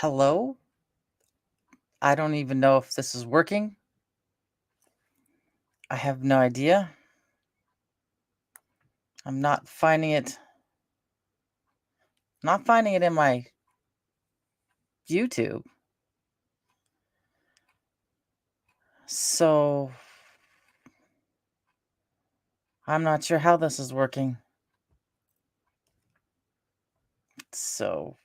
Hello? I don't even know if this is working. I have no idea. I'm not finding it in my YouTube. So I'm not sure how this is working. So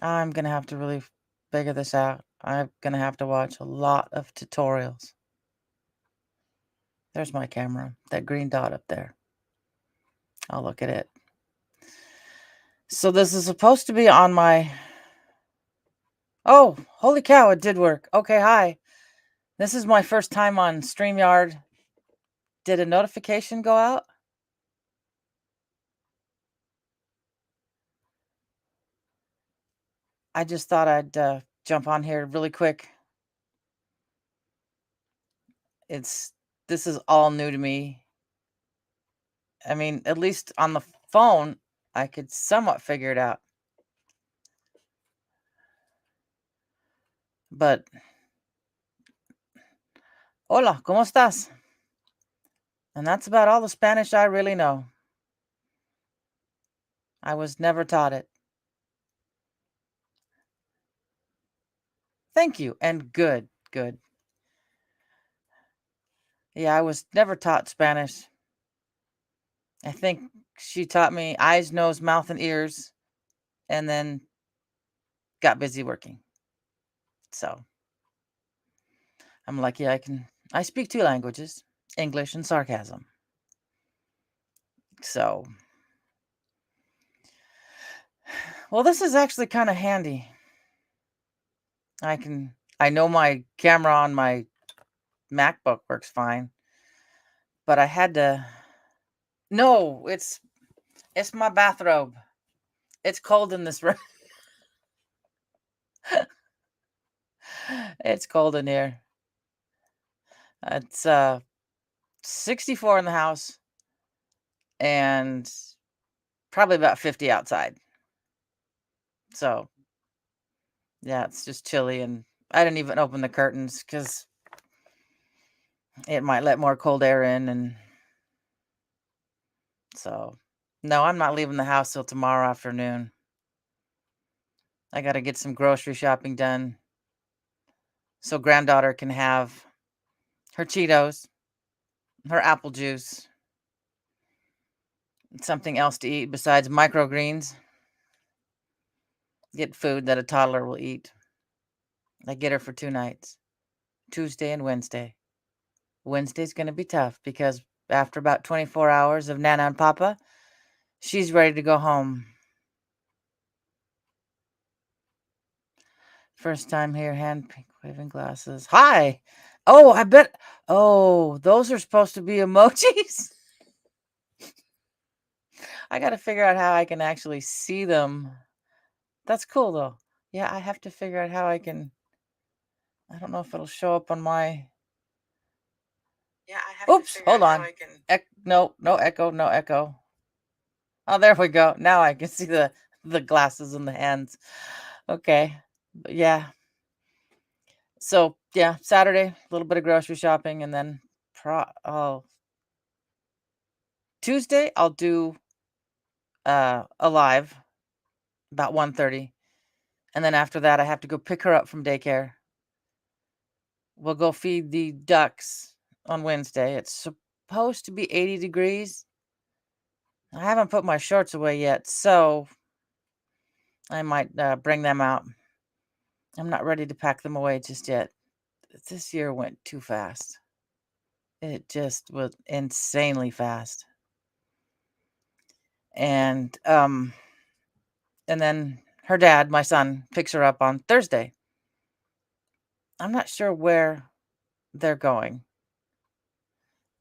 I'm gonna have to really figure this out. I'm gonna have to watch a lot of tutorials. There's my camera, that green dot up there. I'll look at it. So this is supposed to be on my. Oh, holy cow, it did work. Okay, hi. This is my first time on StreamYard. Did a notification go out? I just thought I'd jump on here really quick. It's This is all new to me. I mean, at least on the phone, I could somewhat figure it out. But hola, ¿cómo estás? And that's about all the Spanish I really know. I was never taught it. Thank you. And good, good. Yeah, I was never taught Spanish. I think she taught me eyes, nose, mouth, and ears, and then got busy working. So I'm lucky I speak two languages, English and sarcasm. So, well, this is actually kind of handy. I know my camera on my MacBook works fine, but I had to. No, it's my bathrobe. It's cold in this room. It's cold in here. It's 64 in the house and probably about 50 outside. So, yeah, it's just chilly, and I didn't even open the curtains cuz it might let more cold air in. And so, no, I'm not leaving the house till tomorrow afternoon. I got to get some grocery shopping done so granddaughter can have her Cheetos, her apple juice, something else to eat besides microgreens. Get food that a toddler will eat. I get her for 2 nights, Tuesday and Wednesday. Wednesday's going to be tough because after about 24 hours of Nana and Papa, she's ready to go home. First time here, hand waving glasses. Hi. Oh, I bet. Oh, those are supposed to be emojis. I got to figure out how I can actually see them. That's cool though. Yeah, I have to figure out how I can. I don't know if it'll show up on my. Yeah, I have to Oops, figure out hold how on. I can. No, no echo, no echo. Oh, there we go. Now I can see the glasses in the hands. Okay. But yeah. So yeah, Saturday, a little bit of grocery shopping, and then Tuesday I'll do a live about 1:30. And then after that I have to go pick her up from daycare. We'll go feed the ducks on Wednesday. It's supposed to be 80 degrees. I haven't put my shorts away yet, so I might bring them out. I'm not ready to pack them away just yet. This year went too fast. It just was insanely fast. And then her dad, my son, picks her up on Thursday. I'm not sure where they're going.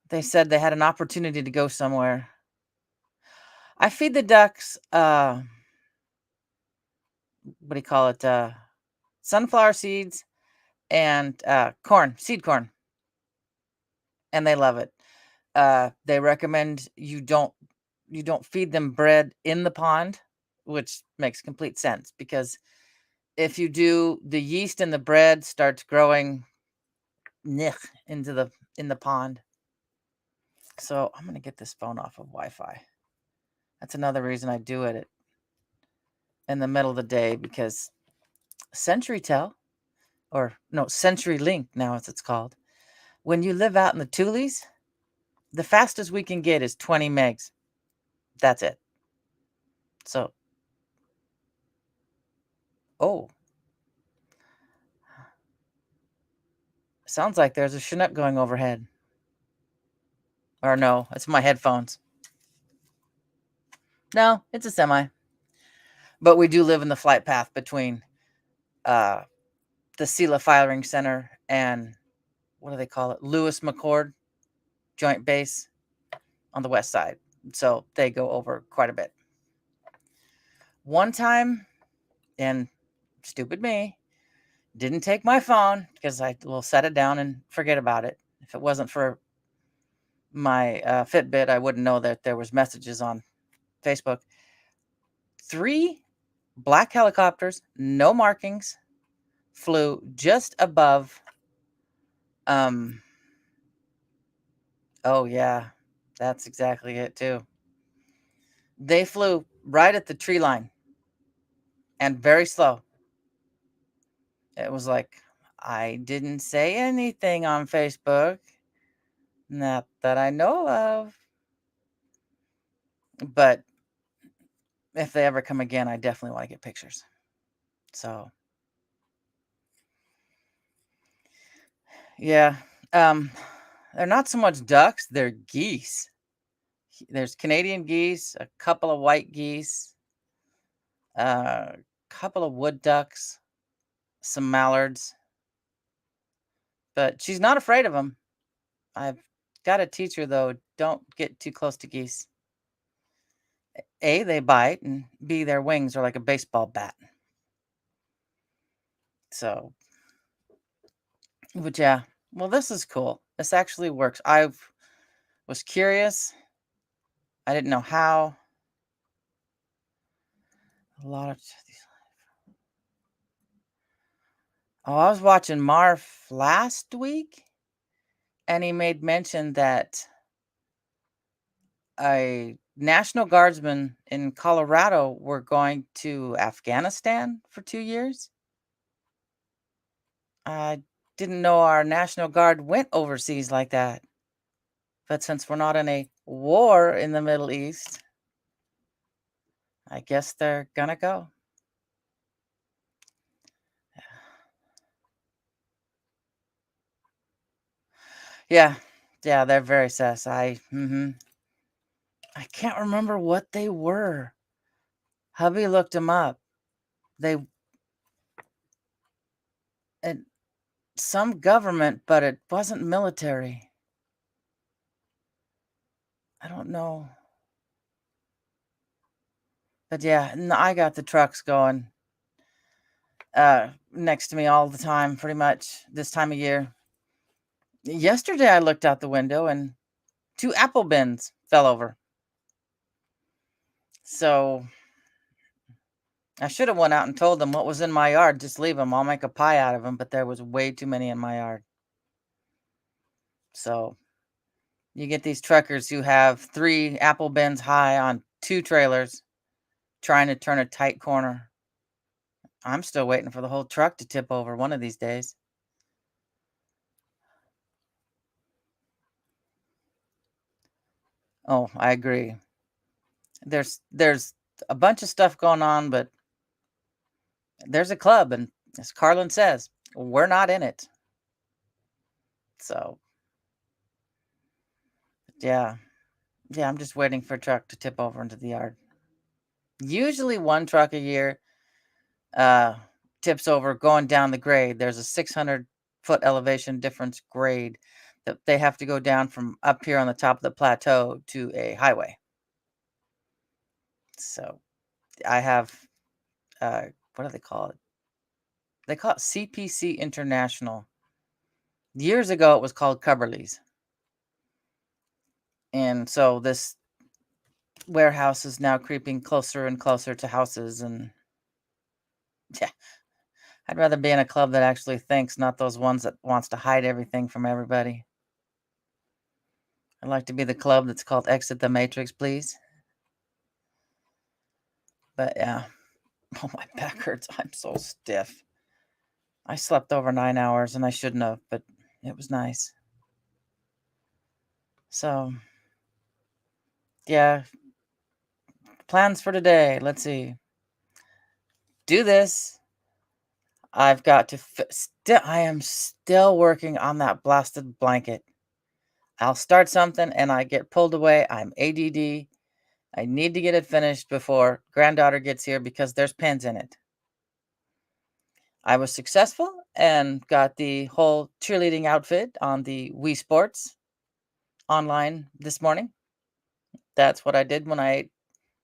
They said they had an opportunity to go somewhere. I feed the ducks what do you call it? Sunflower seeds and corn, seed corn, and they love it. They recommend you don't you don't feed them bread in the pond, which makes complete sense because if you do, the yeast in the bread starts growing into the in the pond. So I'm gonna get this phone off of Wi-Fi. That's another reason I do it in the middle of the day because CenturyTel, or no, CenturyLink now as it's called, when you live out in the Tules, the fastest we can get is 20 megs. That's it. So, oh, sounds like there's a Chinook going overhead. Or no, it's my headphones. No, it's a semi. But we do live in the flight path between uh, the Sela Firing Center and what do they call it? Lewis McChord Joint Base on the west side. So they go over quite a bit. One time, and stupid me, didn't take my phone because I will set it down and forget about it. If it wasn't for my Fitbit, I wouldn't know that there was messages on Facebook. 3 black helicopters, no markings, flew just above. Oh yeah, that's exactly it too. They flew right at the tree line and very slow. It was like, I didn't say anything on Facebook, not that I know of. But if they ever come again, I definitely want to get pictures. So, yeah. Um, they're not so much ducks, they're geese. There's Canadian geese, a couple of white geese, a couple of wood ducks, some mallards. But she's not afraid of them. I've got to teach her, though, don't get too close to geese. A, they bite, and B, their wings are like a baseball bat. So, but yeah, well, this is cool. This actually works. I was curious. I didn't know how. A lot of these. Oh, I was watching Marf last week, and he made mention that a National Guardsman in Colorado were going to Afghanistan for 2 years. I didn't know our National Guard went overseas like that. But since we're not in a war in the Middle East, I guess they're gonna go. Yeah. Yeah, they're very sus. I can't remember what they were. Hubby looked them up. They it, some government, but it wasn't military. I don't know. But yeah, I got the trucks going next to me all the time, pretty much this time of year. Yesterday I looked out the window and 2 apple bins fell over. So I should have went out and told them what was in my yard. Just leave them. I'll make a pie out of them. But there was way too many in my yard. So you get these truckers who have 3 apple bins high on 2 trailers trying to turn a tight corner. I'm still waiting for the whole truck to tip over one of these days. Oh, I agree. There's a bunch of stuff going on, but there's a club, and as Carlin says, we're not in it. So yeah. Yeah, I'm just waiting for a truck to tip over into the yard. Usually 1 truck a year uh, tips over going down the grade. There's a 600-foot elevation difference grade that they have to go down from up here on the top of the plateau to a highway. So I have, what do they call it? They call it CPC International. Years ago, it was called Cubberleys. And so this warehouses now creeping closer and closer to houses, and yeah, I'd rather be in a club that actually thinks, not those ones that wants to hide everything from everybody. I'd like to be the club that's called Exit the Matrix, please. But yeah. Oh, my back hurts. I'm so stiff. I slept over 9 hours and I shouldn't have, but it was nice. So, yeah, plans for today. Let's see. Do this. I've got to still I am still working on that blasted blanket. I'll start something and I get pulled away. I'm ADD. I need to get it finished before granddaughter gets here because there's pins in it. I was successful and got the whole cheerleading outfit on the Wii Sports online this morning. That's what I did when I ate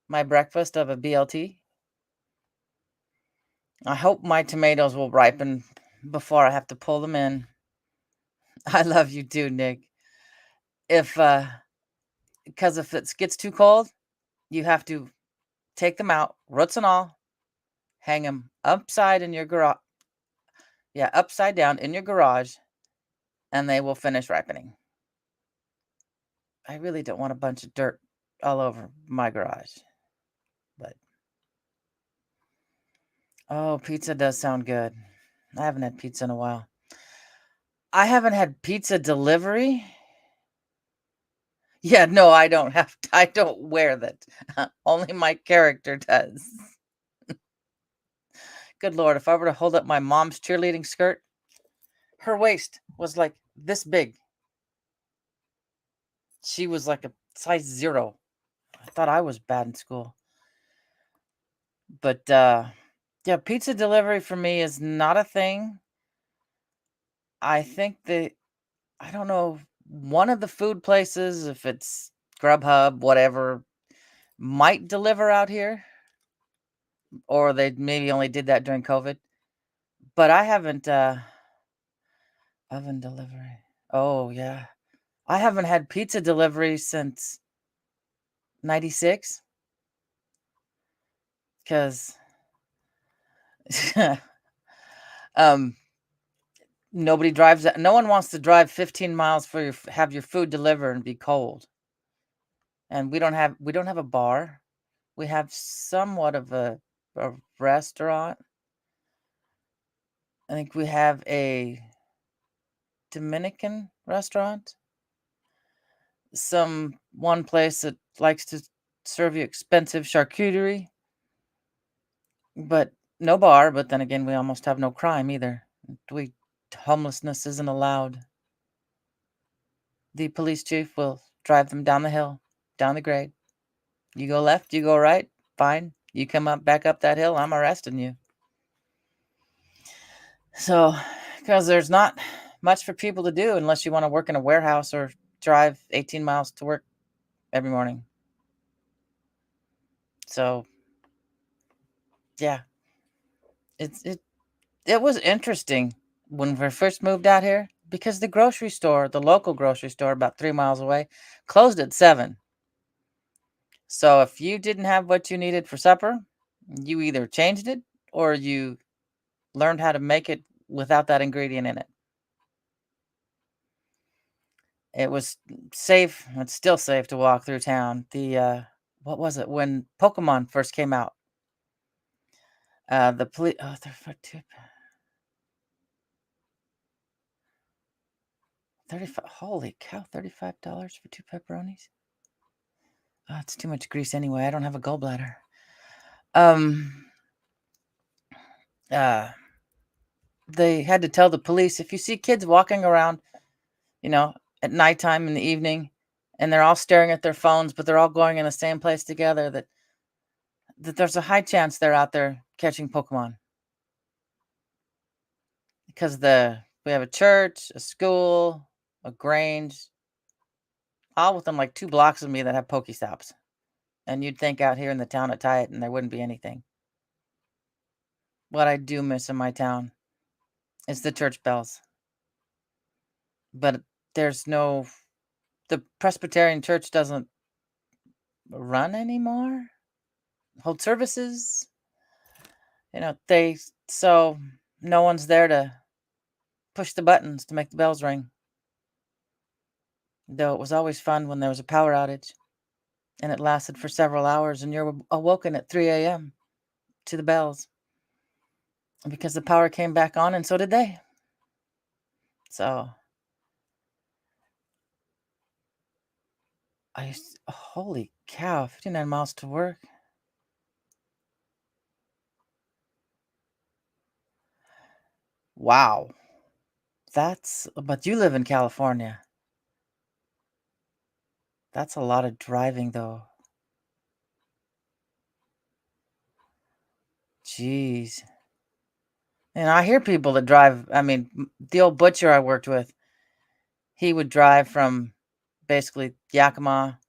my breakfast of a BLT. I hope my tomatoes will ripen before I have to pull them in. I love you too, Nick. If because if it gets too cold, you have to take them out, roots and all, hang them upside in your garage. Yeah, upside down in your garage, and they will finish ripening. I really don't want a bunch of dirt all over my garage, but oh, pizza does sound good. I haven't had pizza in a while. I haven't had pizza delivery. Yeah, no, I don't wear that. Only my character does. Good lord, if I were to hold up my mom's cheerleading skirt, her waist was like this big. She was like a size 0. I thought I was bad in school. But yeah, pizza delivery for me is not a thing. I think that I don't know, one of the food places, if it's Grubhub, whatever, might deliver out here, or they maybe only did that during COVID. But I haven't oven delivery. Oh yeah. I haven't had pizza delivery since 96 cuz um nobody drives that. No one wants to drive 15 miles for your have your food delivered and be cold. And we don't have a bar. We have somewhat of a restaurant. I think we have a Dominican restaurant. One place that likes to serve you expensive charcuterie, but no bar. But then again, we almost have no crime either. We Homelessness isn't allowed. The police chief will drive them down the hill, down the grade. You go left, you go right, fine. You come up back up that hill, I'm arresting you. So, because there's not much for people to do unless you want to work in a warehouse or drive 18 miles to work every morning. So, yeah, it it was interesting when we first moved out here because the grocery store, the local grocery store about 3 miles away, closed at 7. So if you didn't have what you needed for supper, you either changed it or you learned how to make it without that ingredient in it. It was safe. It's still safe to walk through town. What was it when Pokemon first came out? The police. Oh, they're for 35. Holy cow! $35 for 2 pepperonis. Oh, it's too much grease anyway. I don't have a gallbladder. Um. Uh. They had to tell the police if you see kids walking around, you know, at nighttime in the evening, and they're all staring at their phones, but they're all going in the same place together, that there's a high chance they're out there catching Pokemon. Because we have a church, a school, a Grange, all within like 2 blocks of me that have Pokestops. And you'd think out here in the town of Tyatt there wouldn't be anything. What I do miss in my town is the church bells. But there's no the Presbyterian church doesn't run anymore, hold services. So no one's there to push the buttons to make the bells ring. Though it was always fun when there was a power outage and it lasted for several hours and you're awoken at 3 a.m. to the bells because the power came back on and so did they. So holy cow, 59 miles to work. Wow. But you live in California. That's a lot of driving though. Jeez. And I hear people that drive, I mean, the old butcher I worked with, he would drive from basically Yakima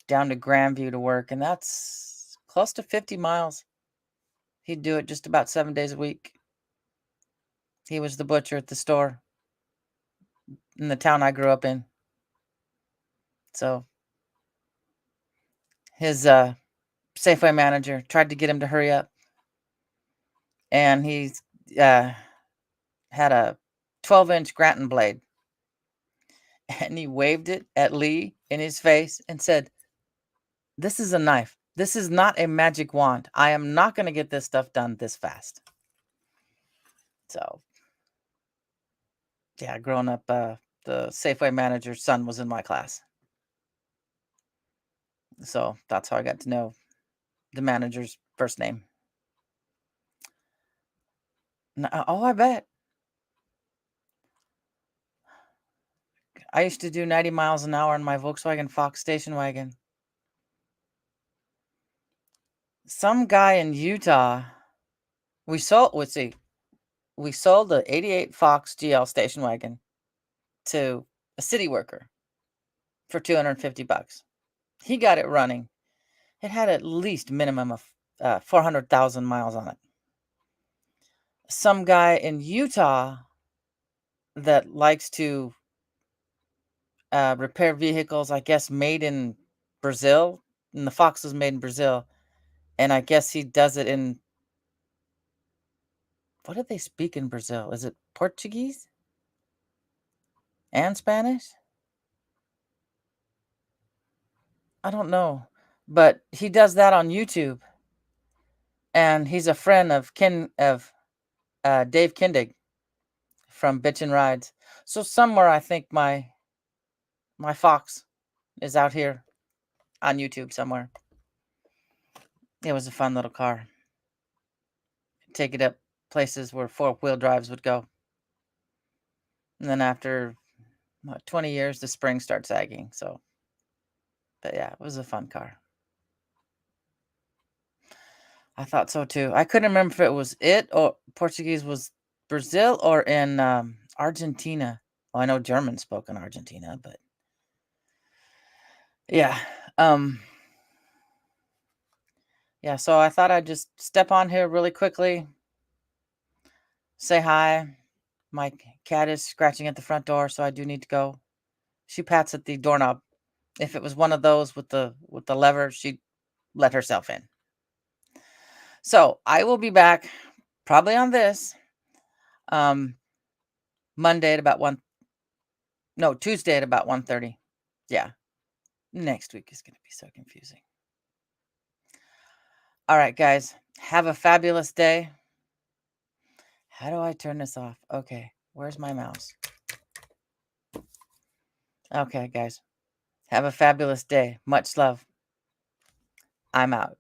down to Grandview to work, and that's close to 50 miles. He'd do it just about 7 days a week. He was the butcher at the store in the town I grew up in. So his Safeway manager tried to get him to hurry up, and he's had a 12-inch Granton blade, and he waved it at Lee in his face and said, "This is a knife. This is not a magic wand. I am not going to get this stuff done this fast." So, yeah, growing up, the Safeway manager's son was in my class. So that's how I got to know the manager's first name. Oh, I bet. I used to do 90 miles an hour in my Volkswagen Fox station wagon. Some guy in Utah, we sold the 88 Fox GL station wagon to a city worker for $250. He got it running. It had at least minimum of 400,000 miles on it. Some guy in Utah that likes to repair vehicles, I guess, made in Brazil, and the Fox was made in Brazil, and I guess he does it in what do they speak in Brazil? Is it Portuguese and Spanish? I don't know, but he does that on YouTube, and he's a friend of Dave Kindig from Bitchin' Rides. So somewhere I think my Fox is out here on YouTube somewhere. It was a fun little car. Take it up places where four-wheel drives would go. And then after 20 years, the springs start sagging. So, but yeah, it was a fun car. I thought so too. I couldn't remember if it was or Portuguese was Brazil or in Argentina. Well, I know German spoke in Argentina, but yeah. Yeah, so I thought I'd just step on here really quickly, say hi. My cat is scratching at the front door, so I do need to go. She pats at the doorknob. If it was one of those with the lever, she'd let herself in. So I will be back probably on this Monday at about Tuesday at about 1:30. Yeah. Next week is going to be so confusing. All right, guys. Have a fabulous day. How do I turn this off? Okay. Where's my mouse? Okay, guys. Have a fabulous day. Much love. I'm out.